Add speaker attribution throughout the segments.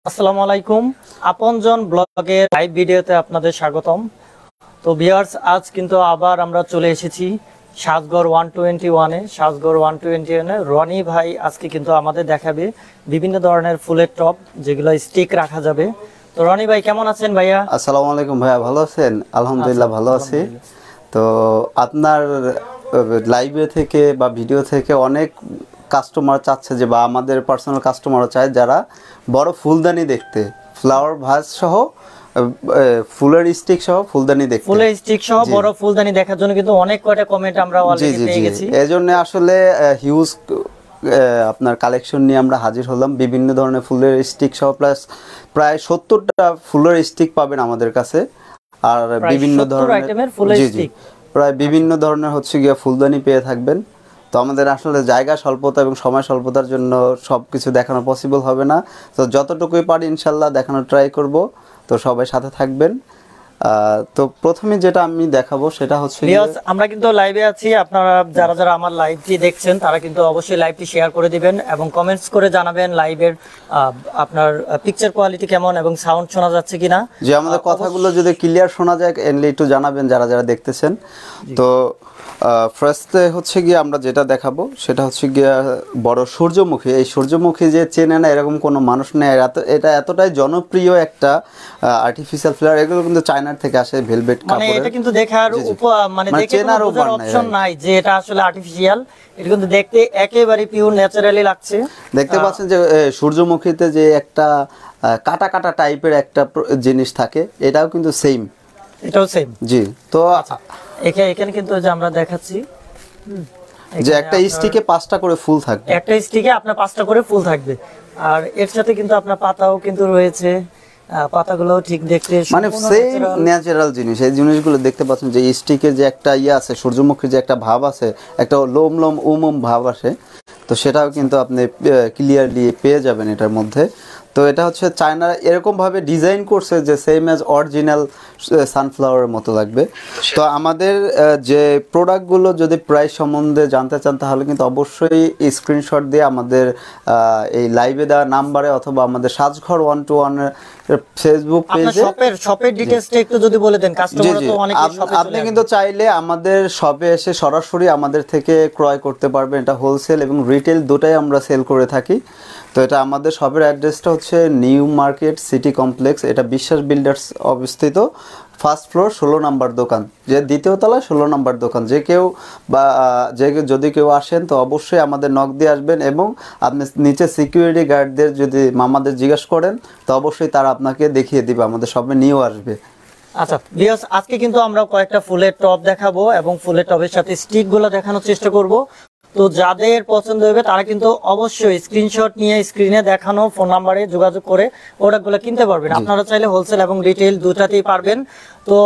Speaker 1: আসসালামু আলাইকুম। আপনজন ব্লগের লাইভ ভিডিওতে আপনাদের স্বাগতম। তো ভিউয়ার্স, আজ কিন্তু আবার আমরা চলে এসেছি সাজগড় 121-এ। সাজগড় 121-এ রনি ভাই আজকে কিন্তু আমাদের দেখাবে বিভিন্ন ধরনের ফুলের টব, যেগুলো স্টিক রাখা যাবে। তো রনি ভাই কেমন আছেন ভাইয়া?
Speaker 2: আসসালামু আলাইকুম ভাইয়া, ভালো আছেন? আলহামদুলিল্লাহ ভালো আছি। তো আপনার লাইভে থেকে বা ভিডিও থেকে অনেক কাস্টমার চাচ্ছে যে, বা আমাদের পার্সোনাল কাস্টমারও চায় যারা বড় ফুলদানি দেখতে, ফ্লাওয়ার ভাস সহ ফুলের স্টিক সহ ফুলদানি দেখতে,
Speaker 1: ফুলের স্টিক সহ বড় ফুলদানি দেখার জন্য কিন্তু অনেক কয়টা কমেন্ট আমরা অলরেডি পেয়ে গেছি।
Speaker 2: এজন্য আসলে হিউজ আপনার কালেকশন নিয়ে আমরা হাজির হলাম। বিভিন্ন ধরনের ফুলের স্টিক সহ প্রায় 70টা ফুলের স্টিক পাবেন আমাদের কাছে। আর বিভিন্ন ধরনের
Speaker 1: ফুলের স্টিক,
Speaker 2: প্রায় বিভিন্ন ধরনের হচ্ছে গিয়ে ফুলদানি পেয়ে থাকবেন। তো আমাদের আসলে জায়গা স্বল্পতা এবং সময় স্বল্পতার জন্য সবকিছু দেখানো পসিবল হবে না। তো যতটুকুই পারি ইনশাল্লাহ দেখানোর ট্রাই করব। তো সবাই সাথে থাকবেন। তো প্রথমে যেটা আমি দেখাবো সেটা হচ্ছে,
Speaker 1: আমরা কিন্তু লাইভে আছি। আপনারা যারা যারা আমার লাইভটি দেখছেন তারা কিন্তু অবশ্যই লাইভটি শেয়ার করে দিবেন এবং কমেন্টস করে জানাবেন লাইভের আপনার পিকচার কোয়ালিটি কেমন এবং সাউন্ড শোনা যাচ্ছে কিনা।
Speaker 2: যে আমাদের কথাগুলো যদি ক্লিয়ার শোনা যায় এনলি একটু জানাবেন যারা যারা দেখতেছেন। তো ফার্স্টে হচ্ছে গিয়ে আমরা যেটা দেখাবো সেটা হচ্ছে গিয়ে বড় সূর্যমুখী। এই সূর্যমুখী যে চেনে না এরকম কোনো মানুষ নেই। এটা এতটাই জনপ্রিয় একটা আর্টিফিশিয়াল ফ্লাওয়ার। এগুলো কিন্তু চায়নার থেকে আসে, ভেলভেট কাপড়ের।
Speaker 1: মানে এটা কিন্তু দেখার মানে দেখে কোনো বোঝার অপশন নাই যে এটা আসলে আর্টিফিশিয়াল। এটা কিন্তু দেখতে একেবারে পিওর ন্যাচারালি লাগছে।
Speaker 2: দেখতে পাচ্ছেন যে সূর্যমুখীতে যে একটা কাটা কাটা টাইপের একটা জিনিস থাকে, এটাও কিন্তু সেম,
Speaker 1: এটাও সেম।
Speaker 2: জি। তো
Speaker 1: এখানে কিন্তু যে আমরা দেখাচ্ছি
Speaker 2: যে একটা স্টিকে 5টা করে ফুল থাকবে,
Speaker 1: একটা স্টিকে আপনার 5টা করে ফুল থাকবে। আর এর সাথে কিন্তু আপনার পাতাও কিন্তু রয়েছে। পাতাগুলো ঠিক দেখতে
Speaker 2: মানে সেম ন্যাচারাল জিনিস। এই জিনিসগুলো দেখতে পাচ্ছেন যে স্টিকের যে একটা আছে, সূর্যমুখীর যে একটা ভাব আছে, একটা লোম লোম উম ভাব আসে, তো সেটাও কিন্তু আপনি ক্লিয়ারলি পেয়ে যাবেন এটার মধ্যে। তো এটা হচ্ছে চায়না এরকম ভাবে ডিজাইন করছে যে সেম অ্যাজ অরিজিনাল সানফ্লাওয়ারের মতো লাগবে। তো আমাদের যে প্রোডাক্টগুলো যদি প্রাইস সম্বন্ধে জানতে চান তাহলে কিন্তু অবশ্যই স্ক্রিনশট দিয়ে আমাদের এই লাইভে দেওয়া নাম্বারে অথবা আমাদের সাজঘর 121 এর ফেসবুক পেজে
Speaker 1: শপের ডিটেইলসটা একটু যদি বলে দেন। কাস্টমার তো অনেকে শপে
Speaker 2: আপনি কিন্তু চাইলে আমাদের শপে এসে সরাসরি আমাদের থেকে ক্রয় করতে পারবেন। এটা হোলসেল এবং রিটেল দুটাই আমরা সেল করে থাকি। তো এটা আমাদের শপের অ্যাড্রেসটা হচ্ছে নিউ মার্কেট সিটি কমপ্লেক্স। এটা বিশ্বাস বিল্ডার্স অবস্থিত, ফার্স্ট ফ্লোর 16 নম্বর দোকান, যে দ্বিতীয় তলায় 16 নম্বর দোকান। যে কেউ বা যদি কেউ আসেন তো অবশ্যই আমাদের নক দিয়ে আসবেন এবং আপনি নিচে সিকিউরিটি গার্ডদের যদি মামাদের জিজ্ঞেস করেন তো অবশ্যই তারা আপনাকে দেখিয়ে দিবে, আমাদের শপে নিয়েও আসবে।
Speaker 1: আচ্ছা ভিউয়ার্স, আজকে কিন্তু আমরা কয়েকটা ফুলের টব দেখাবো এবং ফুলের টবের সাথে স্টিকগুলো দেখানোর চেষ্টা করব। তো যাদের পছন্দ হবে তারা কিন্তু অবশ্যই স্ক্রিনশট নিয়ে স্ক্রিনে দেখানো ফোন নাম্বারে যোগাযোগ করে প্রোডাক্টগুলো কিনতে পারবেন। আপনারা চাইলে হোলসেল এবং রিটেল দুটাতেই পারবেন। তো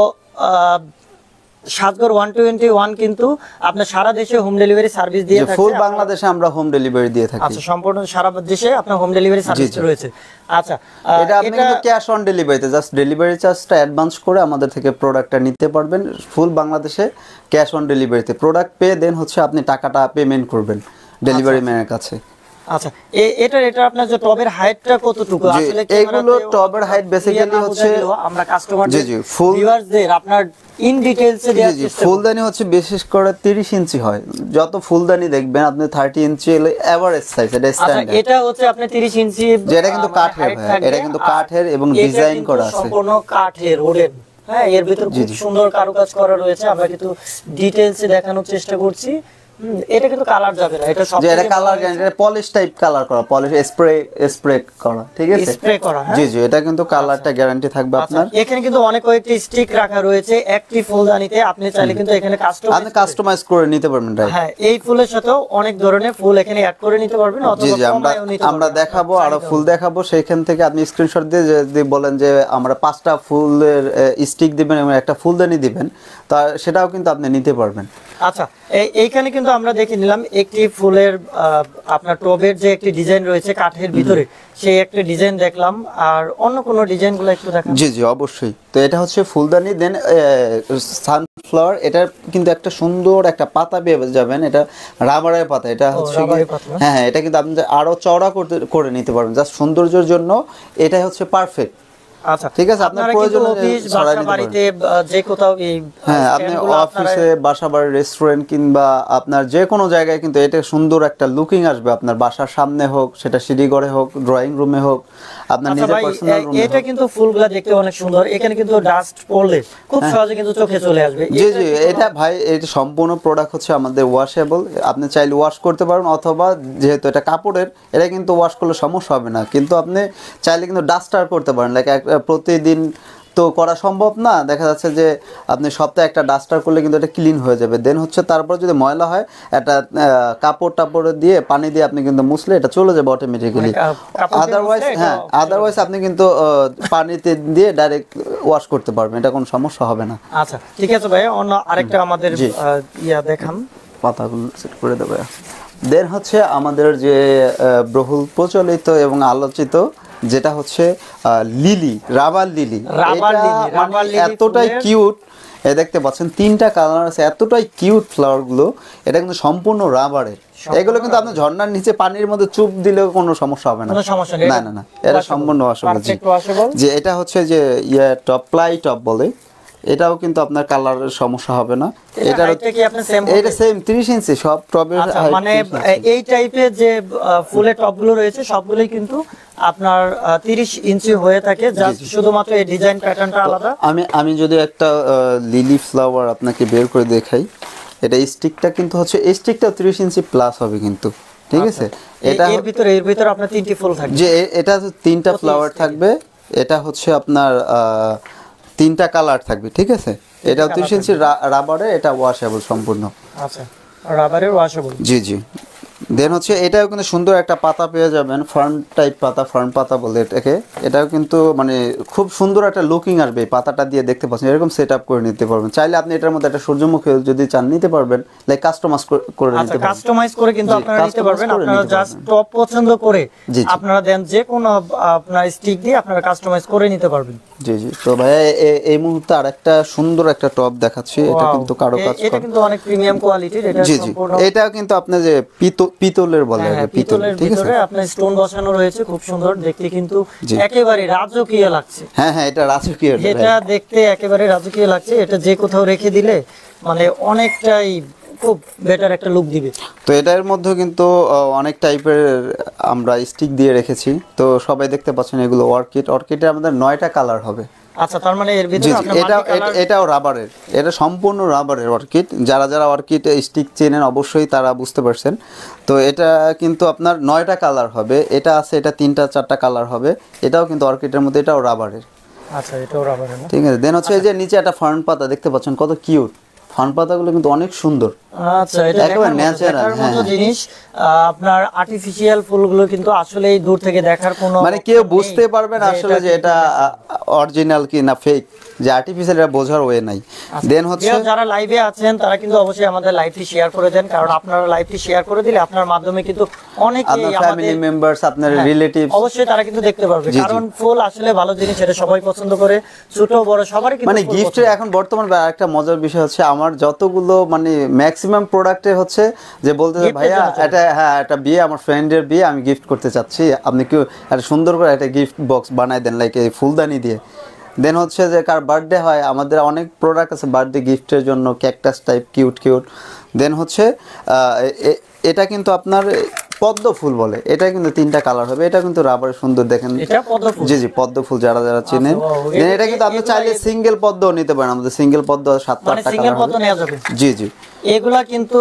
Speaker 1: সাজঘর 121 কিন্তু আপনার সারা দেশে হোম ডেলিভারি সার্ভিস দিয়ে থাকে।
Speaker 2: ফুল বাংলাদেশে আমরা হোম ডেলিভারি দিয়ে থাকি।
Speaker 1: আচ্ছা, সম্পূর্ণ সারা দেশে আপনার হোম ডেলিভারি সার্ভিস রয়েছে। আচ্ছা,
Speaker 2: এটা আপনি কিন্তু ক্যাশ অন ডেলিভারিতে জাস্ট ডেলিভারি চার্জটা অ্যাডভান্স করে আমাদের থেকে প্রোডাক্টটা নিতে পারবেন। ফুল বাংলাদেশে ক্যাশ অন ডেলিভারিতে প্রোডাক্ট পেয়ে দেন হচ্ছে আপনি টাকাটা পেমেন্ট করবেন ডেলিভারি ম্যানের কাছে।
Speaker 1: আচ্ছা, এটা আপনার যে টবের হাইটটা কতটুকু?
Speaker 2: আসলে এগুলো টবের হাইট বেসিক্যালি হচ্ছে
Speaker 1: আমরা কাস্টমারদের ভিউয়ারদের আপনার ইন ডিটেইলসে দেওয়ার চেষ্টা করি।
Speaker 2: ফুলদানি হচ্ছে বিশেষ করে 30 ইঞ্চি হয়। যত ফুলদানি দেখবেন আপনি 30 ইঞ্চি হলো এভারেজ সাইজ, এটা স্ট্যান্ডার্ড।
Speaker 1: এটা হচ্ছে আপনি 30 ইঞ্চি,
Speaker 2: যেটা কিন্তু কাঠের, এটা কিন্তু কাঠের এবং ডিজাইন করা আছে
Speaker 1: সম্পূর্ণ কাঠের ওডেন। হ্যাঁ, এর ভিতর খুব সুন্দর কারুকাজ করা রয়েছে। আমরা কিন্তু ডিটেইলসে দেখানোর চেষ্টা করছি। এটা কিন্তু কালার যাবে না, এটা সব
Speaker 2: এটা কালার এটা পলিশ টাইপ কালার করা, পলিশ স্প্রে করা, ঠিক আছে,
Speaker 1: স্প্রে করা।
Speaker 2: জি জি, এটা কিন্তু কালারটা গ্যারান্টি থাকবে আপনার।
Speaker 1: এখানে কিন্তু অনেক কয়েকটি স্টিক রাখা রয়েছে একটি ফুলদানিতে। আপনি চাইলে কিন্তু এখানে
Speaker 2: কাস্টমাইজ করে নিতে পারবেন।
Speaker 1: হ্যাঁ, এই ফুলের সাথেও অনেক ধরনের ফুল এখানে অ্যাড করে নিতে পারবেন অথবা কমায়ও নিতে পারবেন।
Speaker 2: আমরা দেখাবো আরো ফুল দেখাবো, সেইখান থেকে আপনি স্ক্রিনশট দিয়ে যদি বলেন যে আমরা 5টা ফুলের স্টিক দিবেন এবং একটা ফুলদানি দিবেন, তা সেটাও কিন্তু আপনি নিতে পারবেন।
Speaker 1: আচ্ছা, এইখানে কিন্তু আমরা দেখে নিলাম একটি ফুলের আপনার টবের যে একটি ডিজাইন রয়েছে কাঠের ভিতরে, সেই একটা ডিজাইন দেখলাম। আর অন্য কোন ডিজাইনগুলো একটু দেখান।
Speaker 2: জি জি অবশ্যই। তো এটা হচ্ছে ফুলদানি, দেন ফ্লাওয়ার, এটার কিন্তু একটা সুন্দর একটা পাতা পেয়ে যাবেন, এটা রাবারের পাতা, এটা হচ্ছে
Speaker 1: রাবারের পাতা।
Speaker 2: হ্যাঁ হ্যাঁ, এটা কিন্তু আপনি আরো চওড়া করে নিতে পারবেন, জাস্ট সৌন্দর্যের জন্য এটাই হচ্ছে পারফেক্ট।
Speaker 1: আচ্ছা,
Speaker 2: ঠিক আছে, আপনার
Speaker 1: আপনারা
Speaker 2: প্রয়োজন
Speaker 1: কিন্তু অফিস,
Speaker 2: ছড়াই
Speaker 1: বাসা,
Speaker 2: নিতে
Speaker 1: বাড়িতে
Speaker 2: পারবেন।
Speaker 1: যে কোথাও এই
Speaker 2: হ্যাঁ, আপনি
Speaker 1: স্ট্যান্ডগুলো আপনারা
Speaker 2: অফিসে, বাসা বাড়ি, রেস্টুরেন্ট কিংবা আপনার যে কোনো জায়গায় কিন্তু এটা সুন্দর একটা লুকিং আসবে, আপনার বাসার সামনে হোক, সেটা সিঁড়িঘরে হোক, ড্রয়িং রুমে হোক, আপনার
Speaker 1: আচ্ছা
Speaker 2: নিজের
Speaker 1: ভাই,
Speaker 2: পার্সোনাল রুমে
Speaker 1: এটা
Speaker 2: হোক।
Speaker 1: কিন্তু ফুলগুলা দেখতে অনেক সুন্দর, এখানে কিন্তু ডাস্ট পড়লে খুব সহজে কিন্তু চোখে চলে আসবে।
Speaker 2: জি জি, এটা ভাই এটা সম্পূর্ণ প্রোডাক্ট হচ্ছে আমাদের ওয়াশেবল, আপনি চাইলে ওয়াশ করতে পারেন, অথবা যেহেতু এটা কাপড়ের, এটা কিন্তু ওয়াশ করলে সমস্যা হবে না, কিন্তু আপনি চাইলে কিন্তু ডাস্টার করতে পারেন, লাইক প্রতিদিন তো করা সম্ভব না, দেখা যাচ্ছে যে আপনি সপ্তাহে একটা ডাস্টার করলে কিন্তু এটা ক্লিন হয়ে যাবে। দেন হচ্ছে তারপর যদি ময়লা হয়, একটা কাপড় টাপড় দিয়ে পানি দিয়ে আপনি কিন্তু মুছলে এটা চলে যাবে অটোমেটিক্যালি। আদারওয়াইজ হ্যাঁ, আদারওয়াইজ আপনি কিন্তু পানিতে দিয়ে ডাইরেক্ট ওয়াশ করতে পারবেন, এটা কোনো সমস্যা হবে না।
Speaker 1: আচ্ছা ঠিক আছে ভাই, অন্য আরেকটা আমাদের ইয়া দেখান,
Speaker 2: পাতাগুলো সেট করে দেবে। দেন হচ্ছে আমাদের যে বহুল প্রচলিত এবং আলোচিত যেটা হচ্ছে লিলি, রাবার লিলি, এতটাই কিউট, দেখতে পাচ্ছেন তিনটা কালার আছে, এতটাই কিউট ফ্লাওয়ার গুলো, এটা কিন্তু সম্পূর্ণ রাবারের, এগুলো কিন্তু আপনি ঝর্ণার নিচে পানির মধ্যে চুপ দিলেও কোনো সমস্যা হবে না, না না না, এটা সম্পূর্ণ ওয়াশেবল। যে এটা হচ্ছে যে টপ প্লাই টপ বলে, এটাও কিন্তু আপনার কালারের সমস্যা হবে না, এটা সেম 30 ইঞ্চি সব টবের।
Speaker 1: মানে এই টাইপের যে ফুলের টপগুলো রয়েছে সবগুলোই কিন্তু আপনার 30 ইঞ্চি হয়ে থাকে, জাস্ট শুধুমাত্র এই ডিজাইন প্যাটার্নটা আলাদা।
Speaker 2: আমি যদি একটা লিলি ফ্লাওয়ার আপনাকে বের করে দেখাই, এটা স্টিকটা কিন্তু হচ্ছে, এই স্টিকটা 30 ইঞ্চি প্লাস হবে কিন্তু, ঠিক আছে। এটা
Speaker 1: এর ভিতরে আপনার তিনটি ফুল থাকবে,
Speaker 2: যে এটা তিনটা ফ্লাওয়ার থাকবে, এটা হচ্ছে আপনার তিনটা কালার থাকবে, ঠিক আছে। এটা 30 ইঞ্চি রাবারে, এটা ওয়াশেবল সম্পূর্ণ।
Speaker 1: আচ্ছা, রাবারের ওয়াশেবল,
Speaker 2: জি জি। দেন হচ্ছে এটাও কিন্তু সুন্দর একটা পাতা পেয়ে যাবেন, ফার্ন টাইপ পাতা, ফার্ন পাতা বলে এটাকে, এটাও কিন্তু মানে খুব সুন্দর একটা লুকিং আসবে এই পাতাটা দিয়ে, দেখতে পাচ্ছেন এরকম সেট আপ করে নিতে পারবেন। চাইলে আপনি এটার মধ্যে একটা সূর্যমুখী যদি চান নিতে পারবেন, লাইক কাস্টমাইজ করে নিতে পারবেন।
Speaker 1: কাস্টমাইজ করে কিন্তু আপনারা নিতে পারবেন, আপনারা জাস্ট টপ পছন্দ করে আপনারা দেন, যে কোনো আপনার স্টিক দিয়ে আপনারা কাস্টমাইজ করে নিতে পারবেন।
Speaker 2: জি জি। তো ভাই এই মুহূর্তে আরেকটা সুন্দর একটা টপ দেখাচ্ছি, এটা কিন্তু কারুকাজ করা,
Speaker 1: এটা কিন্তু অনেক প্রিমিয়াম কোয়ালিটির, এটা সম্পূর্ণ,
Speaker 2: এটা কিন্তু আপনি যে পিতলের বলে,
Speaker 1: পিতলের ভিতরে আপনার স্টোন বসানো রয়েছে, খুব সুন্দর দেখতে, কিন্তু একেবারে রাজকীয় লাগছে।
Speaker 2: হ্যাঁ হ্যাঁ, এটা রাজকীয়,
Speaker 1: এটা দেখতে একেবারে রাজকীয় লাগছে, এটা যে কোথাও রেখে দিলে মানে অনেকটাই খুব বেটার একটা লুক দিবে।
Speaker 2: তো এটার মধ্যে কিন্তু অনেক টাইপের আমরা স্টিক দিয়ে রেখেছি, তো সবাই দেখতে পাচ্ছেন এগুলো অর্কিডে আমাদের 9টা কালার হবে।
Speaker 1: আচ্ছা, তার মানে এর ভিতরে
Speaker 2: এটাও রাবারের, এটা সম্পূর্ণ রাবারের অর্কিড, যারা অর্কিড স্টিক চেনেন অবশ্যই তারা বুঝতে পারছেন। তো এটা কিন্তু আপনার 9টা কালার হবে, এটা আছে, এটা 3-4টা কালার হবে, এটাও কিন্তু অর্কিডের মধ্যে, এটাও রাবারের।
Speaker 1: আচ্ছা, এটাও রাবারের,
Speaker 2: ঠিক আছে। দেন হচ্ছে এই যে নিচে একটা ফার্ন পাতা দেখতে পাচ্ছেন, কত কিউট, ফার্ন পাতাগুলো কিন্তু অনেক সুন্দর।
Speaker 1: আচ্ছা, এটা একেবারে ন্যাচারাল জিনিস, আপনার আর্টিফিশিয়াল ফুলগুলো কিন্তু আসলেই দূর থেকে দেখার কোনো
Speaker 2: মানে কেউ বুঝতে পারবে না আসলে যে এটা অরিজিনাল কি না ফেক, যে আর্টিফিশিয়াল, এটা বোঝার ওয়ে নাই। দেন হচ্ছে
Speaker 1: যারা লাইভে আছেন তারা কিন্তু অবশ্যই আমাদের লাইভটি শেয়ার করে দেন, কারণ আপনারা লাইভটি শেয়ার করে দিলে আপনার মাধ্যমে কিন্তু অনেকেই
Speaker 2: আপনার ফ্যামিলি মেম্বারস, আপনার রিলেটিভস
Speaker 1: অবশ্যই তারা কিন্তু দেখতে পারবে, কারণ ফুল আসলে ভালো জিনিস, এটা সবাই পছন্দ করে, ছোট বড় সবারই কিন্তু
Speaker 2: মানে গিফটের এখন বর্তমান একটা মজার বিষয় হচ্ছে, আমার যতগুলো মানে ম্যাক্সিমাম প্রোডাক্টে হচ্ছে যে বলতে ভাইয়া এটা, হ্যাঁ এটা বিয়ে, আমার ফ্রেন্ডের বিয়ে, আমি গিফট করতে চাচ্ছি, আপনি কি একটা সুন্দর করে একটা গিফট বক্স বানাই দেন, লাইক এই ফুলদানি দিয়ে। দেন হচ্ছে যে কার বার্থডে হয়, আমাদের অনেক প্রোডাক্ট আছে বার্থডে গিফটের জন্য, ক্যাকটাস টাইপ কিউট। দেন হচ্ছে এটা কিন্তু আপনার পদ্ম ফুল বলে, এটা কিন্তু 3টা কালার হবে, এটা কিন্তু রাবারের সুন্দর, দেখেন জি জি, পদ্ম ফুল যারা চিনেন। এটা কিন্তু আপনি চাইলে সিঙ্গেল পদ্মও নিতে পারেন, আমাদের সিঙ্গেল পদ্ম 7-8টা কালার হবে। জি জি,
Speaker 1: এগুলা কিন্তু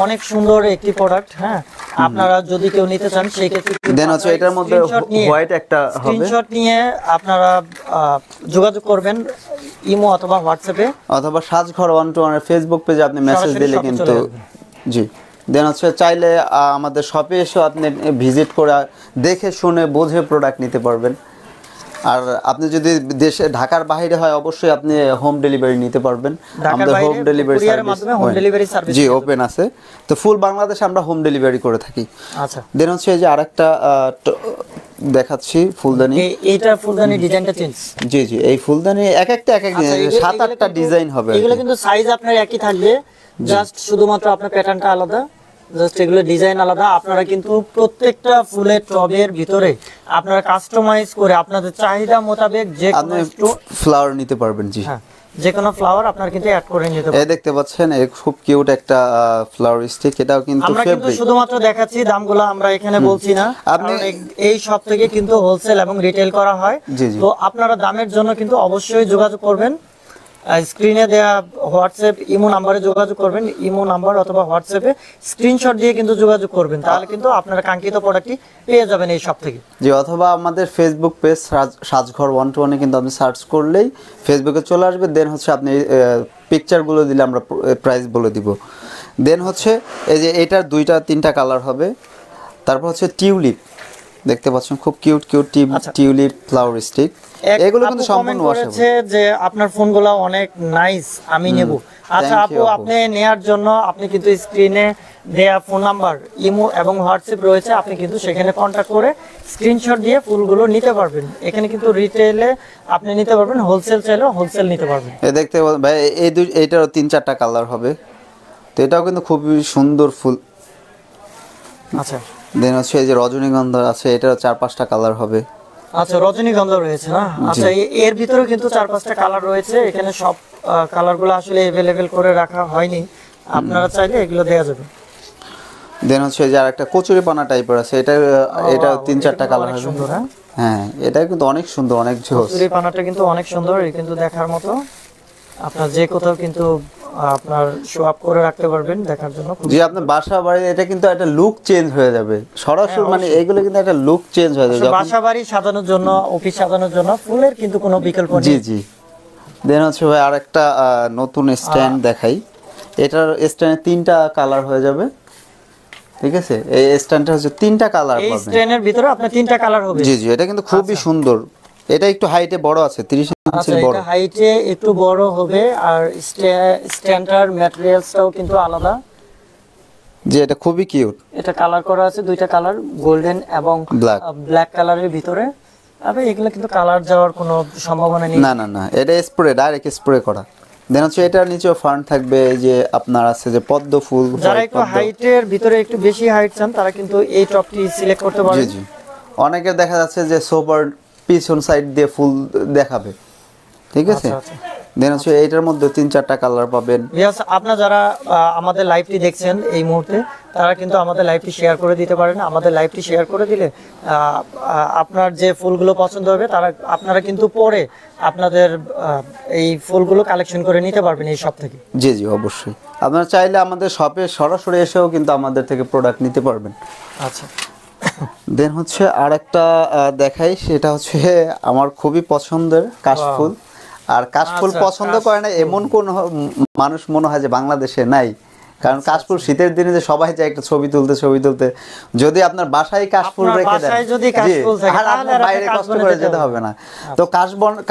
Speaker 1: অনেক সুন্দর একটি প্রোডাক্ট। হ্যাঁ, আপনারা যদি কেউ নিতে চান সেই ক্ষেত্রে
Speaker 2: দেন হচ্ছে এটার মধ্যে হোয়াইট একটা হবে,
Speaker 1: স্ক্রিনশট নিয়ে আপনারা যোগাযোগ করবেন ইমো অথবা হোয়াটসঅ্যাপে,
Speaker 2: অথবা সাজঘর 121 এর ফেসবুক পেজে আপনি মেসেজ দিলে কিন্তু জি। দেন হচ্ছে চাইলে আমাদের শপে এসে আপনি ভিজিট করে দেখে শুনে বুঝে প্রোডাক্ট নিতে পারবেন। আর আপনি যদি দেশে ঢাকার বাইরে হয় অবশ্যই আপনি হোম ডেলিভারি নিতে পারবেন, আমাদের হোম ডেলিভারি সার্ভিস জি ওপেন আছে, তো ফুল বাংলাদেশে আমরা হোম ডেলিভারি করে থাকি।
Speaker 1: আচ্ছা,
Speaker 2: দেন হচ্ছে এই যে আরেকটা দেখাচ্ছি ফুলদানি।
Speaker 1: এইটা ফুলদানি ডিজাইনটা চেঞ্জ।
Speaker 2: জি জি, এই ফুলদানি এক একটা ডিজাইন, 7-8টা ডিজাইন হবে।
Speaker 1: এগুলো কিন্তু সাইজ আপনার একই থাকবে, জাস্ট শুধুমাত্র আপনার প্যাটার্নটা আলাদা, জাস্ট এগুলো ডিজাইন আলাদা। আপনারা কিন্তু প্রত্যেকটা ফুলের টবের ভিতরে আপনারা কাস্টমাইজ করে আপনাদের চাহিদা মোতাবেক যে কোনো
Speaker 2: ফ্লাওয়ার নিতে পারবেন। জি
Speaker 1: হ্যাঁ, যে কোনো ফ্লাওয়ার আপনারা কিন্তু অ্যাড করে নিতে পারবেন।
Speaker 2: এই দেখতে পাচ্ছেন, এই খুব কিউট একটা ফ্লাওয়ার স্টিক। এটাও কিন্তু
Speaker 1: আমরা কিন্তু শুধুমাত্র দেখাচ্ছি, দামগুলো আমরা এখানে বলছি না।
Speaker 2: আপনি
Speaker 1: এই শপ থেকে কিন্তু হোলসেল এবং রিটেল করা হয়। তো আপনারা দামের জন্য কিন্তু অবশ্যই যোগাযোগ করবেন। স্ক্রিনে দেয়া হোয়াটসঅ্যাপ ইমো নাম্বারে যোগাযোগ করবেন, ইমো নাম্বার অথবা হোয়াটসঅ্যাপে স্ক্রিনশট দিয়ে কিন্তু যোগাযোগ করবেন, তাহলে কিন্তু আপনারা কাঙ্ক্ষিত প্রোডাক্টটি পেয়ে যাবেন এই শপ থেকে।
Speaker 2: জি, অথবা আমাদের ফেসবুক পেজ সাজঘর 121 কিন্তু আপনি সার্চ করলেই ফেসবুকে চলে আসবে। দেন হচ্ছে আপনি পিকচারগুলো দিলে আমরা প্রাইস বলে দিব। দেন হচ্ছে এই যে এটার 2-3টা কালার হবে। তারপর হচ্ছে টিউলিপ, দেখতে পাচ্ছেন খুব কিউট টিউলিপ ফ্লাওয়ার স্টিক। এগুলো কিন্তু সম্পূর্ণ ওয়াশেবল।
Speaker 1: যে আপনার ফোনগুলো অনেক নাইস, আমি নেব। আচ্ছা আপু, আপনি নেয়ার জন্য আপনি কিন্তু স্ক্রিনে দেয়া ফোন নাম্বার, ইমো এবং হোয়াটসঅ্যাপ রয়েছে, আপনি কিন্তু সেখানে কন্টাক্ট করে স্ক্রিনশট দিয়ে ফুলগুলো নিতে পারবেন। এখানে কিন্তু রিটেলে আপনি নিতে পারবেন, হোলসেল চাইলেও হোলসেল নিতে পারবেন।
Speaker 2: এই দেখতে ভাই, এইটারও 3-4টা কালার হবে। তো এটাও কিন্তু খুবই সুন্দর ফুল।
Speaker 1: আচ্ছা,
Speaker 2: দেন হচ্ছে এই যে রজনীগন্ধা আছে, এটারও 4-5টা কালার হবে।
Speaker 1: আচ্ছা, রজনীগন্ধা রয়েছে না? আচ্ছা, এর ভিতরে কিন্তু 4-5টা কালার রয়েছে। এখানে সব কালারগুলো আসলে अवेलेबल করে রাখা হয়নি, আপনারা চাইলে এগুলো দেয়া যাবে।
Speaker 2: দেন হচ্ছে যে আরেকটা কচুরিপানা টাইপের আছে, এটা 3-4টা কালার হবে।
Speaker 1: সুন্দর।
Speaker 2: হ্যাঁ, এটা কিন্তু অনেক সুন্দর, অনেক জোস।
Speaker 1: কচুরিপানাটা কিন্তু অনেক সুন্দর, এই কিন্তু দেখার মতো। আপনার যে কোথাও কিন্তু আপনার শো আপ করে রাখতে পারবেন, দেখার জন্য।
Speaker 2: যে আপনার বাসা বাড়ি, এটা কিন্তু একটা লুক চেঞ্জ হয়ে যাবে সরাসরি, মানে এগুলো কিন্তু একটা লুক চেঞ্জ হয়ে যাবে
Speaker 1: বাসা বাড়ি সাজানোর জন্য, অফিস সাজানোর জন্য ফুলের কিন্তু কোনো বিকল্প নেই।
Speaker 2: জি জি। দেন হচ্ছে ভাই আরেকটা নতুন স্ট্যান্ড দেখাই। এটার স্ট্যান্ডে 3টা কালার হয়ে যাবে, ঠিক আছে? এই স্ট্যান্ডটা হচ্ছে 3টা কালার পাবেন।
Speaker 1: এই স্ট্যান্ডের ভিতরে আপনার 3টা কালার হবে।
Speaker 2: জি জি, এটা কিন্তু খুবই সুন্দর। এটা একটু হাইটে বড় আছে, 30 ইঞ্চির বড়।
Speaker 1: এটা হাইটে একটু বড় হবে, আর স্ট্যান্ডার ম্যাটেরিয়ালসটাও কিন্তু আলাদা।
Speaker 2: জি, এটা খুবই কিউট।
Speaker 1: এটা কালার করা আছে 2টা কালার, গোল্ডেন এবং ব্ল্যাক কালারের ভিতরে। তবে এগুলো কিন্তু কালার যাওয়ার কোনো সম্ভাবনা নেই।
Speaker 2: না না না, এটা স্প্রে, ডাইরেক্ট স্প্রে করা। দেন হচ্ছে এটার নিচেও ফান্ড থাকবে, এই যে আপনার আছে যে পদ্ম ফুল।
Speaker 1: যারা একটু হাইটের ভিতরে একটু বেশি হাইট চান, তারা কিন্তু এই টপটি সিলেক্ট করতে পারেন।
Speaker 2: জি জি। অনেকের দেখা যাচ্ছে যে সোফার পিছন সাইড দিয়ে ফুল দেখাবে, ঠিক আছে? দেন হচ্ছে এইটার মধ্যে 3-4টা কালার পাবেন।
Speaker 1: আপনারা যারা আমাদের লাইভটি দেখছেন এই মুহূর্তে, তারা কিন্তু আমাদের লাইভটি শেয়ার করে দিতে পারেন। আমাদের লাইভটি শেয়ার করে দিলে আপনার যে ফুলগুলো পছন্দ হবে, আপনারা কিন্তু পরে আপনাদের এই ফুলগুলো কালেকশন করে নিতে পারবেন এই শপ থেকে।
Speaker 2: জি জি, অবশ্যই। আপনারা চাইলে আমাদের শপে সরাসরি এসেও কিন্তু আমাদের থেকে প্রোডাক্ট নিতে পারবেন।
Speaker 1: আচ্ছা।
Speaker 2: দেন হচ্ছে আরেকটা দেখাই, সেটা হচ্ছে আমার খুবই পছন্দের কাশফুল। আর কাশফুল পছন্দ করে না এমন কোন মানুষ মনে হয় যে বাংলাদেশে নাই, কারণ কাশফুল শীতের দিনে যে সবাই যায় একটা ছবি তুলতে, যদি আপনার বাসায় কাশফুল রেখে দেন, বাইরে কষ্ট করে যেতে হবে না। তো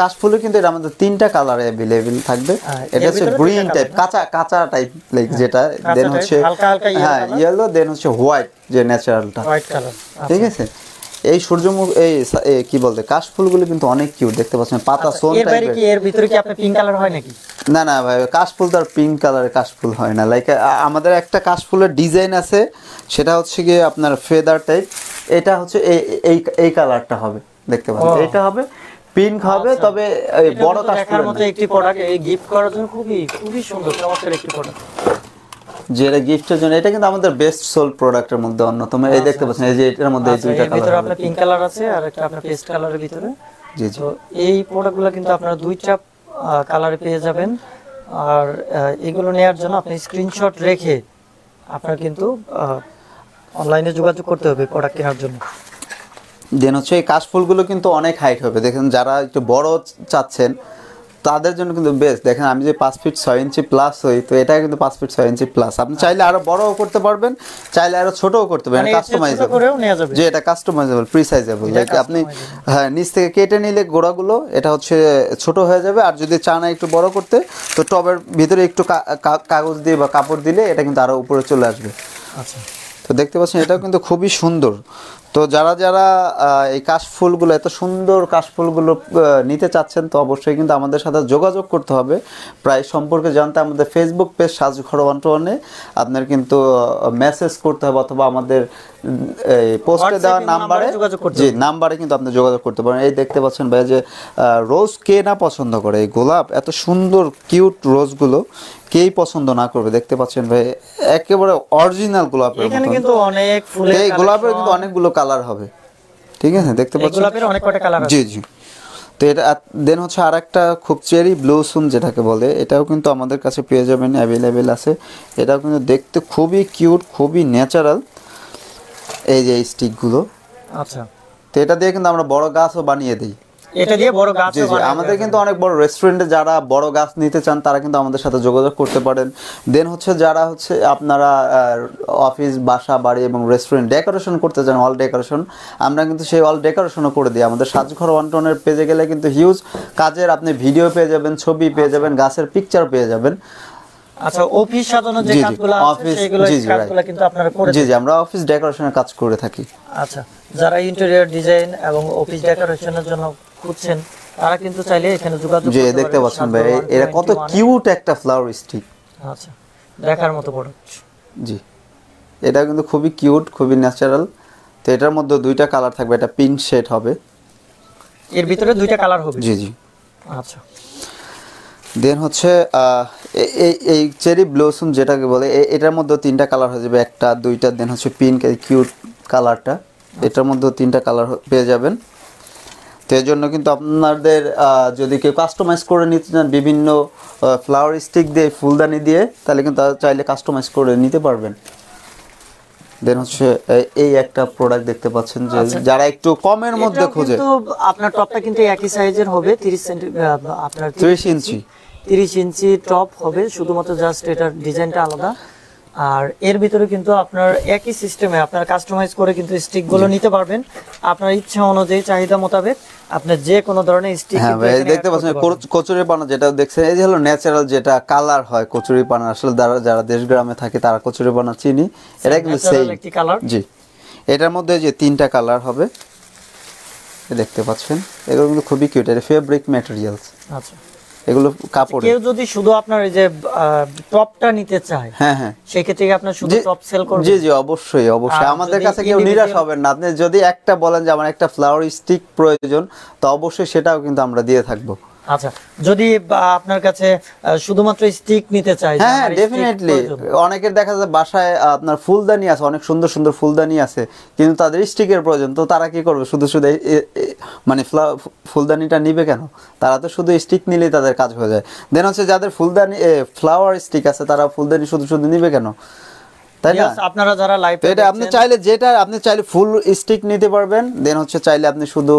Speaker 2: কাশফুলে কিন্তু এটা আমাদের 3টা কালার अवेलेबल থাকবে। এটা হচ্ছে গ্রিন টাইপ, কাঁচা টাইপ লাইক যেটা। দেন হচ্ছে হ্যাঁ ইয়েলো, দেন হচ্ছে হোয়াইট, যে ন্যাচারালটা,
Speaker 1: হোয়াইট কালার,
Speaker 2: ঠিক আছে? এই সূর্যমুখী এই কি বলতে কাশফুলগুলো কিন্তু অনেক কিউট, দেখতে পাচ্ছেন পাতা সোন টাইপের।
Speaker 1: এর ভিতরে কি আপনার পিঙ্ক কালার হয় নাকি?
Speaker 2: না না ভাই, কাশফুল তো আর পিঙ্ক কালারের কাশফুল হয় না। লাইক আমাদের একটা কাশফুলের ডিজাইন আছে, সেটা হচ্ছে গিয়ে আপনার ফেদার টাইপ। এটা হচ্ছে এই কালারটা হবে, দেখতে পাচ্ছেন। এটা হবে পিঙ্ক হবে, তবে বড় কাশফুলের
Speaker 1: মতো একটি প্রোডাক্ট, এই গিফট করার জন্য খুবই সুন্দর চমৎকার একটি প্রোডাক্ট।
Speaker 2: যেটা গিফটের জন্য, এটা কিন্তু আমাদের বেস্ট সোল্ড প্রোডাক্টের মধ্যে অন্যতম। এই দেখতে পাচ্ছেন, এই যে এটার মধ্যে এই 2টা কালার,
Speaker 1: আপনার পিঙ্ক কালার আছে আর একটা আপনার পেস্ট কালারের ভিতরে।
Speaker 2: জি জি।
Speaker 1: তো এই প্রোডাক্টগুলো কিন্তু আপনারা 2টা কালারে পেয়ে যাবেন। আর এগুলো নেওয়ার জন্য আপনি স্ক্রিনশট রেখে আপনার কিন্তু অনলাইনে যোগাযোগ করতে হবে প্রোডাক্ট কেনার জন্য।
Speaker 2: দেন হচ্ছে এই কাশফুলগুলো কিন্তু অনেক হাইট হবে, দেখেন যারা একটু বড় চাচ্ছেন তাদের জন্য কিন্তু বেস্ট। দেখেন আমি যে 5 ফিট 6 ইঞ্চি প্লাস হই, তো এটা কিন্তু 5 ফিট 6 ইঞ্চি প্লাস। আপনি চাইলে আরো বড়ও করতে পারবেন, চাইলে আরো ছোটও করতে পারবেন, কাস্টমাইজেবল যে এটা কাস্টমাইজেবল প্রিসাইজেবল। লাইক আপনি হ্যাঁ নিচ থেকে কেটে নিলে গোড়াগুলো এটা হচ্ছে ছোট হয়ে যাবে। আর যদি চান একটু বড় করতে, তো টবের ভিতরে একটু কাগজ দিয়ে বা কাপড় দিলে এটা কিন্তু আরো উপরে চলে আসবে।
Speaker 1: আচ্ছা।
Speaker 2: তো দেখতে পাচ্ছেন এটাও কিন্তু খুবই সুন্দর। তো যারা যারা এই কাশফুলগুলো এত সুন্দর কাশফুলগুলো নিতে চাচ্ছেন তো অবশ্যই কিন্তু আমাদের সাথে যোগাযোগ করতে হবে। প্রাইস সম্পর্কে জানতে আমাদের ফেসবুক পেজ সাজঘর 121-এ আপনার কিন্তু মেসেজ করতে হবে, অথবা আমাদের এই পোস্টে দেওয়া নাম্বারে জি নাম্বারে কিন্তু আপনি যোগাযোগ করতে পারেন। এই দেখতে পাচ্ছেন ভাই যে রোজ কে না পছন্দ করে, এই গোলাপ এত সুন্দর কিউট রোজগুলো কেই পছন্দ না করবে। দেখতে পাচ্ছেন ভাই একেবারে অরিজিনাল গোলাপের মতো।
Speaker 1: এখানে কিন্তু অনেক ফুলের
Speaker 2: এই গোলাপের কিন্তু অনেকগুলো কালার হবে, ঠিক আছে দেখতে পাচ্ছেন
Speaker 1: গোলাপের অনেক কয়টা কালার আছে।
Speaker 2: জি জি। তো এটা দেন হচ্ছে আরেকটা খুব চেরি ব্লুসুম যেটাকে বলে, এটাও কিন্তু আমাদের কাছে পেয়ে যাবেন, অ্যাভেলেবেল আছে। এটাও কিন্তু দেখতে খুবই কিউট, খুবই ন্যাচারাল। এই যে স্টিকগুলো,
Speaker 1: আচ্ছা
Speaker 2: তো এটা দিয়ে কিন্তু আমরা বড় গাছও বানিয়ে দিই।
Speaker 1: এটা দিয়ে বড় গাছ
Speaker 2: জি জি, আমাদের কিন্তু অনেক বড় রেস্টুরেন্টে যারা বড় গাছ নিতে চান তারা কিন্তু আমাদের সাথে যোগাযোগ করতে পারেন। দেন হচ্ছে যারা হচ্ছে আপনারা অফিস, বাসা, বাড়ি এবং রেস্টুরেন্ট ডেকোরেশন করতে চান, অল ডেকোরেশন, আমরা কিন্তু সেই অল ডেকোরেশনও করে দিই। আমাদের সাজঘর 121-এর পেজে গেলে কিন্তু হিউজ কাজের আপনি ভিডিও পেয়ে যাবেন, ছবি পেয়ে যাবেন, গাছের পিকচার পেয়ে যাবেন।
Speaker 1: আচ্ছা, অফিস সাজানোর যে কাজগুলো আছে সেগুলো কাজগুলো কিন্তু আপনারা করে
Speaker 2: জি জি, আমরা অফিস ডেকোরেশনের কাজ করে থাকি।
Speaker 1: আচ্ছা, যারা ইন্টেরিয়র ডিজাইন এবং অফিস ডেকোরেশনের জন্য খুঁজছেন তারা কিন্তু চাইলে এখানে যোগাযোগ করতে পারেন।
Speaker 2: জি দেখতে পাচ্ছেন ভাই এরা কত কিউট একটা ফ্লাওয়ার স্টিক।
Speaker 1: আচ্ছা, দেখার মতো প্রোডাক্ট।
Speaker 2: জি, এটা কিন্তু খুবই কিউট, খুবই ন্যাচারাল। তো এটার মধ্যে দুইটা কালার থাকবে, এটা পিঙ্ক শেড হবে,
Speaker 1: এর ভিতরে দুইটা কালার হবে।
Speaker 2: জি জি।
Speaker 1: আচ্ছা,
Speaker 2: দেন হচ্ছে এই চেরি ব্লসম যেটাকে বলে, এটার মধ্যে তিনটা কালার হয়ে যাবে, একটা দুইটা। দেন হচ্ছে পিঙ্ক, এই কিউট কালারটা, এটার মধ্যে তিনটা কালার পেয়ে যাবেন। তো এর জন্য কিন্তু আপনাদের যদি কেউ কাস্টমাইজ করে নিতে চান বিভিন্ন ফ্লাওয়ার স্টিক দিয়ে, ফুলদানি দিয়ে, তাহলে কিন্তু চাইলে কাস্টমাইজ করে নিতে পারবেন। দেন হচ্ছে এই একটা প্রোডাক্ট দেখতে পাচ্ছেন যে যারা একটু কমের মধ্যে খোঁজে,
Speaker 1: কিন্তু আপনার টপটা কিন্তু একই সাইজের হবে, 30 সেমি, আপনার
Speaker 2: 30 ইঞ্চি
Speaker 1: 30 ইঞ্চি টপ হবে, শুধুমাত্র জাস্ট এটার ডিজাইনটা আলাদা। আর এর ভিতরে কিন্তু আপনার একই সিস্টেমে আপনার কাস্টমাইজ করে কিন্তু স্টিক গুলো নিতে পারবেন আপনার ইচ্ছা অনুযায়ী, চাহিদা মোতাবেক আপনার যে কোনো ধরনের স্টিক।
Speaker 2: হ্যাঁ ভাই দেখতে পাচ্ছেন কচুরি পানা যেটা দেখছেন, এই যে হলো ন্যাচারাল যেটা কালার হয় কচুরি পানা। আসলে যারা দেশ গ্রামে থাকে তারা কচুরি পানা চিনি, এটা কিন্তু সেম
Speaker 1: একটি কালার।
Speaker 2: জি, এটার মধ্যে যে তিনটা কালার হবে দেখতে পাচ্ছেন, এগুলো কিন্তু খুবই কিউট। এটা ফেব্রিক ম্যাটেরিয়ালস।
Speaker 1: আচ্ছা,
Speaker 2: এগুলো কাপড়।
Speaker 1: কেউ যদি শুধু আপনার এই যে টপটা নিতে চায়,
Speaker 2: হ্যাঁ হ্যাঁ,
Speaker 1: সেই ক্ষেত্রে কি আপনার শুধু টপ সেল করবেন?
Speaker 2: জি জি, অবশ্যই অবশ্যই। আমাদের কাছে কেউ নিরাশ হবেন না। আপনি যদি একটা বলেন যে আমার একটা ফ্লাওয়ার স্টিক প্রয়োজন, তো অবশ্যই সেটাও কিন্তু আমরা দিয়ে থাকবো।
Speaker 1: আচ্ছা, যদি আপনার কাছে শুধুমাত্র স্টিক নিতে চাই,
Speaker 2: হ্যাঁ ডেফিনেটলি। অনেকের দেখা যায় বাসায় আপনার ফুলদানি আছে, অনেক সুন্দর সুন্দর ফুলদানি আছে, কিন্তু তাদের স্টিকের প্রয়োজন। তো তারা কি করবে, শুধু শুধু মানে ফুলদানিটা নিবে কেন? তারা তো শুধু স্টিক নিলেই তাদের কাজ হয়ে যায়। দেন হচ্ছে যাদের ফুলদানি ফ্লাওয়ার স্টিক আছে, তারা ফুলদানি শুধু শুধু নিবে কেন, তাই না?
Speaker 1: আপনারা যারা লাইভ,
Speaker 2: এটা আপনি চাইলে আপনি চাইলে ফুল স্টিক নিতে পারবেন। দেন হচ্ছে চাইলে আপনি শুধু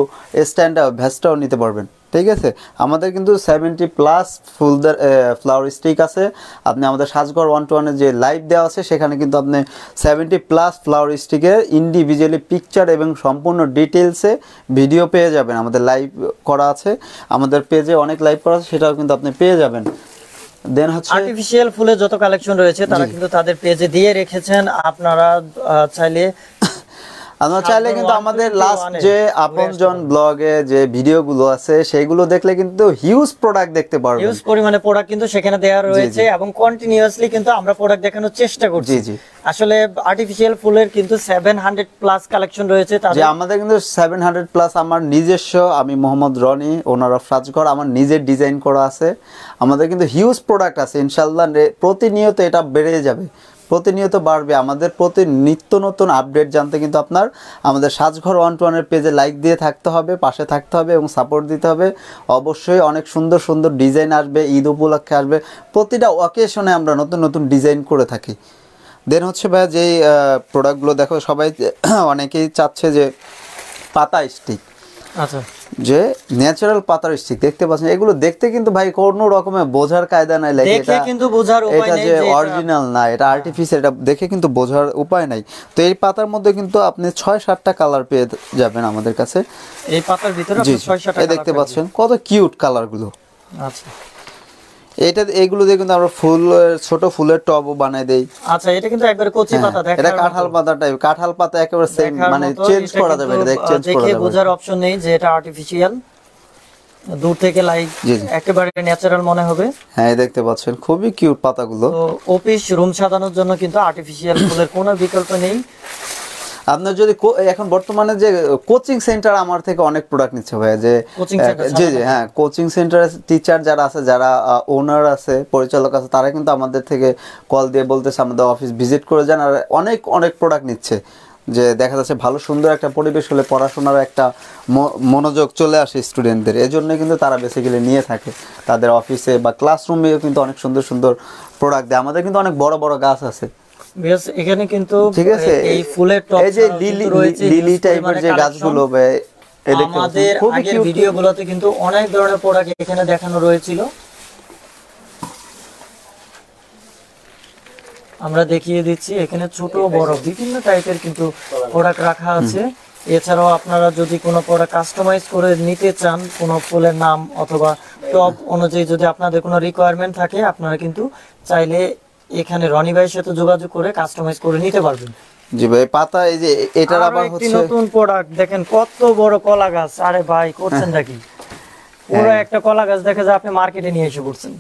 Speaker 2: স্ট্যান্ডটা ভেস্টটাও নিতে পারবেন, ঠিক আছে? আমাদের কিন্তু 70+ ফ্লাওয়ার স্টিক আছে। আপনি আমাদের সাজঘর 121-এর যে লাইভ দেওয়া আছে সেখানে কিন্তু আপনি 70+ ফ্লাওয়ার স্টিকের ইন্ডিভিজুয়ালি পিকচার এবং সম্পূর্ণ ডিটেলসে ভিডিও পেয়ে যাবেন। আমাদের লাইভ করা আছে, আমাদের পেজে অনেক লাইভ করা আছে, সেটাও কিন্তু আপনি পেয়ে যাবেন। দেন হচ্ছে
Speaker 1: আর্টিফিশিয়াল ফুলের যত কালেকশন রয়েছে তারা কিন্তু তাদের পেজে দিয়ে রেখেছেন। আপনারা চাইলে
Speaker 2: কিন্তু আমাদের লাস্ট যে আপনজন ব্লগে যে ভিডিওগুলো আছে সেগুলো দেখলে কিন্তু হিউজ প্রোডাক্ট দেখতে পারবেন।
Speaker 1: হিউজ পরিমাণে প্রোডাক্ট কিন্তু সেখানে দেওয়া রয়েছে এবং কন্টিনিউয়াসলি কিন্তু আমরা প্রোডাক্ট দেখানোর চেষ্টা করছি।
Speaker 2: জি জি,
Speaker 1: আসলে আর্টিফিশিয়াল ফুলের কিন্তু 700+ কালেকশন রয়েছে।
Speaker 2: যে আমাদের কিন্তু 700+ আমার নিজস্ব, আমি মোহাম্মদ রনি, ওনার অফ সাজঘর, আমার নিজের ডিজাইন করা আছে। আমাদের কিন্তু হিউজ প্রোডাক্ট আছে, ইনশাআল্লাহ প্রতিনিয়ত এটা বেড়ে যাবে, প্রতিনিয়ত বাড়বে। আমাদের প্রতি নিত্য নতুন আপডেট জানতে কিন্তু আপনার আমাদের সাজঘর 121-এর পেজে লাইক দিয়ে থাকতে হবে, পাশে থাকতে হবে এবং সাপোর্ট দিতে হবে। অবশ্যই অনেক সুন্দর সুন্দর ডিজাইন আসবে, ঈদ উপলক্ষে আসবে, প্রতিটা অকেশনে আমরা নতুন নতুন ডিজাইন করে থাকি। দেন হচ্ছে ভাই যেই প্রোডাক্টগুলো দেখো, সবাই অনেকেই চাচ্ছে যে পাতা স্টিক,
Speaker 1: আচ্ছা,
Speaker 2: যে ন্যাচারাল পাতার স্টিক দেখতে পাচ্ছেন, এগুলো দেখতে কিন্তু ভাই কোনো রকমের বোঝার কায়দা নাই, লাগে
Speaker 1: দেখে কিন্তু বোঝার উপায় নেই
Speaker 2: যে অরিজিনাল না, এটা আর্টিফিশিয়াল, এটা দেখে কিন্তু বোঝার উপায় নাই। তো এই পাতার মধ্যে কিন্তু আপনি 6-7টা কালার পেয়ে যাবেন আমাদের কাছে।
Speaker 1: এই পাতার ভিতরে আপনি 6-7টা
Speaker 2: দেখতে পাচ্ছেন কত কিউট কালারগুলো।
Speaker 1: আচ্ছা,
Speaker 2: এইগুলো দিয়ে কিন্তু আমরা ছোট ফুলের টবও বানাই দেই।
Speaker 1: আচ্ছা, এটা কিন্তু একবারে কচি পাতা, দেখেন
Speaker 2: এটা কাঁঠাল পাতা টাইপ, কাঁঠাল পাতা একেবারে সেম, মানে চেঞ্জ করা যাবে, এটা চেঞ্জ করা
Speaker 1: দেখে
Speaker 2: যাবে,
Speaker 1: বোঝার অপশন নেই যে এটা আর্টিফিশিয়াল। দূর থেকে লাইক একেবারে ন্যাচারাল মনে হবে।
Speaker 2: হ্যাঁ, দেখতে পাচ্ছেন খুবই কিউট পাতাগুলো।
Speaker 1: তো অফিস রুম সাজানোর জন্য কিন্তু আর্টিফিশিয়াল ফুলের কোনো বিকল্প নেই।
Speaker 2: আপনার যদি এখন বর্তমানে যে কোচিং সেন্টার আমার থেকে অনেক প্রোডাক্ট নিচ্ছে ভাইয়া, যে জি জি হ্যাঁ, কোচিং সেন্টারের টিচার যারা আছে, যারা ওনার আছে, পরিচালক আছে, তারা কিন্তু আমাদের থেকে কল দিয়ে বলতেছে আমাদের অফিস ভিজিট করে যান, আর অনেক অনেক প্রোডাক্ট নিচ্ছে। যে দেখা যাচ্ছে ভালো সুন্দর একটা পরিবেশ হলে পড়াশোনার একটা মনোযোগ চলে আসে স্টুডেন্টদের, এই জন্য কিন্তু তারা বেসিক্যালি নিয়ে থাকে তাদের অফিসে বা ক্লাসরুমেও কিন্তু অনেক সুন্দর সুন্দর প্রোডাক্ট দেয়। আমাদের কিন্তু অনেক বড় বড় গাছ আছে
Speaker 1: এখানে কিন্তু,
Speaker 2: ঠিক আছে,
Speaker 1: এই ফুলের টব,
Speaker 2: এই যে লিলি টাইপের যে গাছগুলো,
Speaker 1: আমাদের আগের ভিডিওগুলোতে কিন্তু অনেক ধরনের প্রোডাক্ট এখানে দেখানো রয়েছিল, আমরা দেখিয়ে দিচ্ছি। এখানে ছোট বড় বিভিন্ন টাইপের কিন্তু প্রোডাক্ট রাখা আছে। এছাড়াও আপনারা যদি কোনো প্রোডাক্ট কাস্টমাইজ করে নিতে চান, কোনো ফুলের নাম অথবা টব অনুযায়ী যদি আপনাদের কোনো রিকোয়ারমেন্ট থাকে, আপনারা কিন্তু চাইলে এখানে রনি ভাইয়ের সাথে যোগাযোগ করে কাস্টমাইজ করে নিতে পারবেন।
Speaker 2: জি ভাই, পাতা এই যে এটার আবার হচ্ছে
Speaker 1: নতুন প্রোডাক্ট দেখেন, কত বড় কলা গাছ। আরে ভাই, করছেন নাকি? পুরো একটা কলা গাছ দেখা যায় আপনি মার্কেটে নিয়ে এসে পড়ছেন।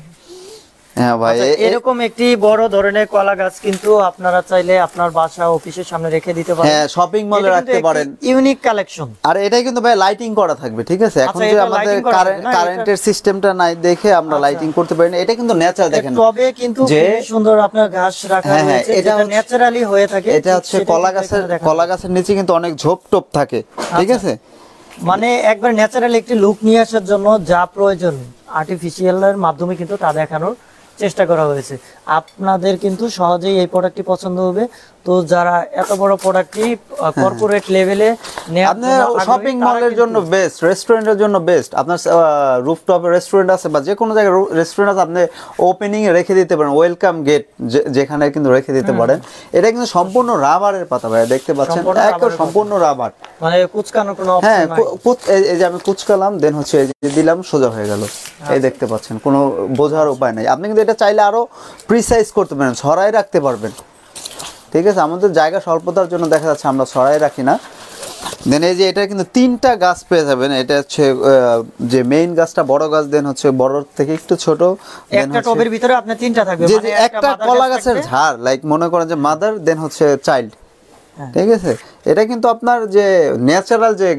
Speaker 2: হ্যাঁ ভাই,
Speaker 1: এরকম একটি বড় ধরনের কলা গাছ কিন্তু আপনারা চাইলে আপনার বাসা অফিসের সামনে রেখে দিতে পারেন।
Speaker 2: হ্যাঁ, শপিং মলে রাখতে পারেন,
Speaker 1: ইউনিক কালেকশন।
Speaker 2: আর এটাই কিন্তু ভাই লাইটিং করা থাকবে, ঠিক আছে। এখন যে আমাদের কারেন্টের সিস্টেমটা নাই দেখে আমরা লাইটিং করতে পারি না, এটা কিন্তু ন্যাচারাল। দেখেন
Speaker 1: তবে কিন্তু খুব সুন্দর আপনার ঘাস রাখা হয়েছে, এটা ন্যাচারালি হয়ে থাকে।
Speaker 2: এটা হচ্ছে কলা গাছের নিচে কিন্তু অনেক ঝোপ টোপ থাকে, ঠিক আছে।
Speaker 1: মানে একবার ন্যাচারাল একটি লুক নিয়ে আসার জন্য যা প্রয়োজন আর্টিফিশিয়ালের মাধ্যমে কিন্তু তা দেখানোর চেষ্টা করা হয়েছে। আপনাদের কিন্তু সহজেই এই প্রোডাক্টটি পছন্দ হবে। তো যারা এত বড় প্রোডাক্টটি কর্পোরেট লেভেলে
Speaker 2: আপনার শপিং মলের জন্য বেস্ট, রেস্টুরেন্টের জন্য বেস্ট, আপনার রুফটপ রেস্টুরেন্ট আছে বা যে কোনো জায়গায় রেস্টুরেন্ট আছে, আপনি ওপেনিং এ রেখে দিতে পারেন, ওয়েলকাম গেট যেখানে কিন্তু রেখে দিতে পারেন। এটা কিন্তু সম্পূর্ণ রাবারের পাতা ভাই, দেখতে পাচ্ছেন, একদম সম্পূর্ণ রাবার,
Speaker 1: মানে কুচকানোর কোনো অপশন
Speaker 2: নাই। হ্যাঁ, এই যে আমি কুচকালাম, দেন হচ্ছে এই যে দিলাম, সোজা হয়ে গেল। এই দেখতে পাচ্ছেন, কোনো বোঝার উপায় নাই। আপনি কিন্তু এটা চাইলে আরো প্রিসাইজ করতে পারেন, ছড়াই রাখতে পারবেন, ঠিক আছে। আমাদের জায়গা স্বল্পতার জন্য দেখা যাচ্ছে আমরা ছড়াই রাখি না। দেন এই যে এটা কিন্তু 3টা গাছ পেয়ে যাবেন। এটা হচ্ছে যে মেইন গাছটা বড় গাছ, দেন হচ্ছে বড় থেকে একটু ছোট,
Speaker 1: একটা টবের ভিতরে আপনার 3টা থাকবে,
Speaker 2: মানে একটা কলা গাছের ঝাড়, লাইক মনে করেন যে মাদার, দেন হচ্ছে চাইল্ড, ঠিক আছে। এটা কিন্তু আপনার যে ন্যাচারাল যে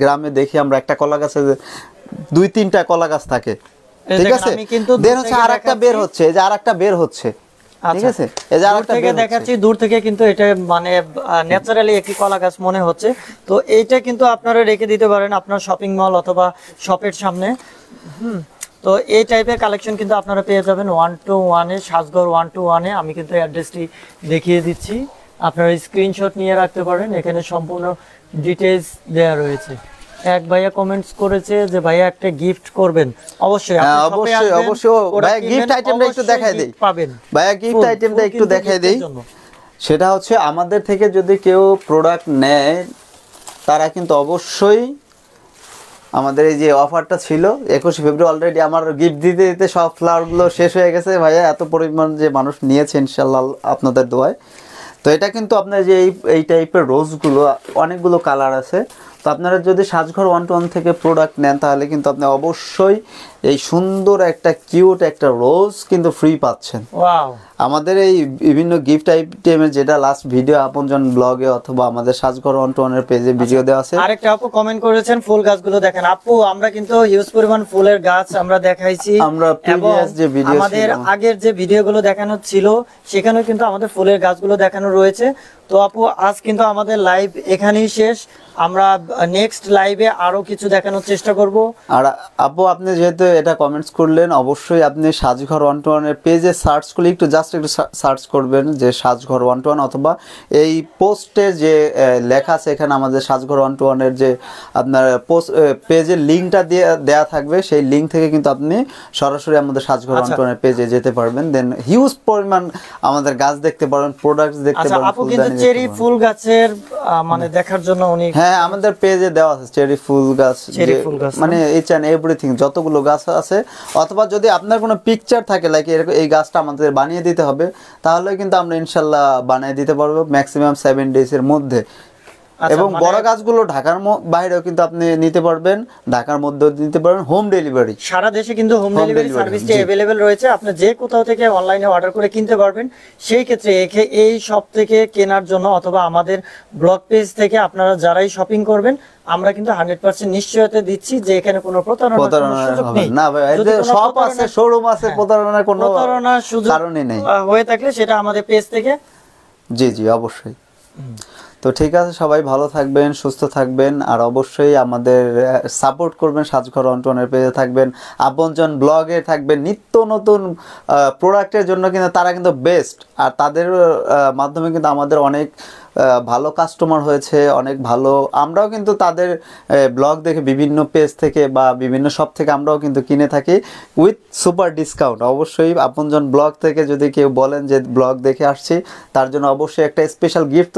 Speaker 2: গ্রামে দেখি আমরা একটা কলা গাছে 2-3টা কলা গাছ থাকে, ঠিক আছে। দেন হচ্ছে আরেকটা বের হচ্ছে, এই যে আরেকটা বের হচ্ছে, ঠিক আছে। এই যে আরেকটা বের
Speaker 1: দেখাচ্ছি দূর থেকে, কিন্তু এটা মানে ন্যাচারালি একটি কলা গাছ মনে হচ্ছে। তো এইটা কিন্তু আপনারা রেখে দিতে পারেন আপনার শপিং মল অথবা শপের সামনে। তো এই টাইপের কালেকশন কিন্তু আপনারা পেয়ে যাবেন 121-এ, সাজঘর 121-এ। আমি কিন্তু অ্যাড্রেসটি দেখিয়ে দিচ্ছি, আপনারা স্ক্রিনশট নিয়ে রাখতে পারেন, এখানে সম্পূর্ণ ডিটেইলস দেয়া রয়েছে। এক ভাইয়া কমেন্টস করেছে যে ভাইয়া একটা গিফট করবেন। অবশ্যই
Speaker 2: অবশ্যই অবশ্যই ভাইয়া গিফট আইটেমটা একটু দেখাই দেই, ভাইয়া গিফট আইটেমটা একটু দেখাই দেই। সেটা হচ্ছে আমাদের থেকে যদি কেউ প্রোডাক্ট নেয়, তারা কিন্তু অবশ্যই আমাদের এই যে অফারটা ছিল 21 ফেব্রুয়ারি, অলরেডি আমার গিফট দিতে দিতে সব ফ্লাওয়ারগুলো শেষ হয়ে গেছে ভাইয়া, এত পরিমাণ যে মানুষ নিয়েছে ইনশাআল্লাহ আপনাদের দোয়ায়। তো এটা কিন্তু আপনার যে এই টাইপের রোজগুলো অনেকগুলো কালার আছে। তো আপনারা যদি সাজঘর 121 থেকে প্রোডাক্ট নেন, তাহলে কিন্তু আপনি অবশ্যই এই সুন্দর একটা কিউট একটা রোজ কিন্তু ফ্রি পাচ্ছেন।
Speaker 1: ওয়াও,
Speaker 2: আমাদের এই বিভিন্ন গিফট আইটেমের যেটা লাস্ট ভিডিও আপনজন ব্লগে অথবা আমাদের সাজঘর 121 এর পেজে ভিডিও দেওয়া আছে।
Speaker 1: আরেকটা আপু কমেন্ট করেছেন ফুল গাছগুলো দেখেন। আপু আমরা কিন্তু হিউজ পরিমাণ ফুলের গাছ আমরা দেখাইছি,
Speaker 2: আমরা প্রিভিয়াস যে ভিডিও
Speaker 1: আমাদের আগের যে ভিডিওগুলো দেখানো ছিল সেখানেও কিন্তু আমাদের ফুলের গাছগুলো দেখানো রয়েছে। তো আপু আজ কিন্তু আমাদের লাইভ এখানেই শেষ, আমরা নেক্সট লাইভে আরো কিছু দেখানোর চেষ্টা করব।
Speaker 2: আর আপু আপনি যেহেতু এটা কমেন্টস করলেন, অবশ্যই আপনি সাজঘর 121 এর পেজে সার্চ করলে একটু জাস্ট একটু সার্চ করবেন যে সাজঘর 121, অথবা এই পোস্টে যে লেখা আছে এখানে আমাদের সাজঘর 121 এর যে আপনার পোস্ট পেজের লিঙ্কটা দেয়া থাকবে, সেই লিঙ্ক থেকে কিন্তু আপনি সরাসরি আমাদের সাজঘর 121 এর পেজে যেতে পারবেন। দেন হিউজ পরিমাণ আমাদের গাছ দেখতে পারবেন, প্রোডাক্টস দেখতে পারবেন।
Speaker 1: আপু কিন্তু চেরি ফুল গাছের মানে দেখার জন্য উনি
Speaker 2: হ্যাঁ আমাদের পেজে দেওয়া আছে চেরি ফুল গাছ,
Speaker 1: চেরি ফুল গাছ
Speaker 2: মানে ইচ এন্ড এভরিথিং যতগুলো গাছ আছে, অথবা যদি আপনার কোনো পিকচার থাকে লাইক এই গাছটা আমাদের বানিয়ে দিতে হবে, তাহলে কিন্তু আমরা ইনশাল্লাহ বানিয়ে দিতে পারবো ম্যাক্সিমাম 7 ডেজ এর মধ্যে। এবং বড় গাছগুলো ঢাকার বাইরেও কিন্তু আপনি নিতে পারবেন, ঢাকার মধ্যেও নিতে পারবেন, হোম ডেলিভারি
Speaker 1: সারা দেশে কিন্তু হোম ডেলিভারি সার্ভিসটি अवेलेबल রয়েছে। আপনি যে কোথাও থেকে অনলাইনে অর্ডার করে কিনতে পারবেন। সেই ক্ষেত্রে এই শপ থেকে কেনার জন্য অথবা আমাদের ব্লগ পেজ থেকে আপনারা যারাই শপিং করবেন, আমরা কিন্তু 100% নিশ্চয়তা দিচ্ছি যে এখানে কোনো প্রতারণার সুযোগ নেই।
Speaker 2: না ভাই, এই যে শপ আছে, শোরুম আছে, প্রতারণার কোনো কারণই নেই।
Speaker 1: হয়ে থাকলে সেটা আমাদের পেজ থেকে।
Speaker 2: জি জি অবশ্যই। তো ঠিক আছে, সবাই ভালো থাকবেন, সুস্থ থাকবেন, আর অবশ্যই আমাদের সাপোর্ট করবেন। সাজঘর 121 এর পেজে থাকবেন, আপনজন ব্লগে থাকবেন, নিত্য নতুন প্রোডাক্টের জন্য কিন্তু তারা কিন্তু বেস্ট, আর তাদের মাধ্যমে কিন্তু আমাদের অনেক ভালো কাস্টমার হয়েছে, অনেক ভালো। আমরাও কিন্তু তাদের ব্লগ দেখে বিভিন্ন পেজ থেকে বা বিভিন্ন শপ থেকে আমরাও কিন্তু কিনে থাকি উইথ সুপার ডিসকাউন্ট। অবশ্যই আপনজন ব্লগ থেকে যদি কেউ বলেন যে ব্লগ দেখে আসছি, তার জন্য অবশ্যই একটা স্পেশাল গিফট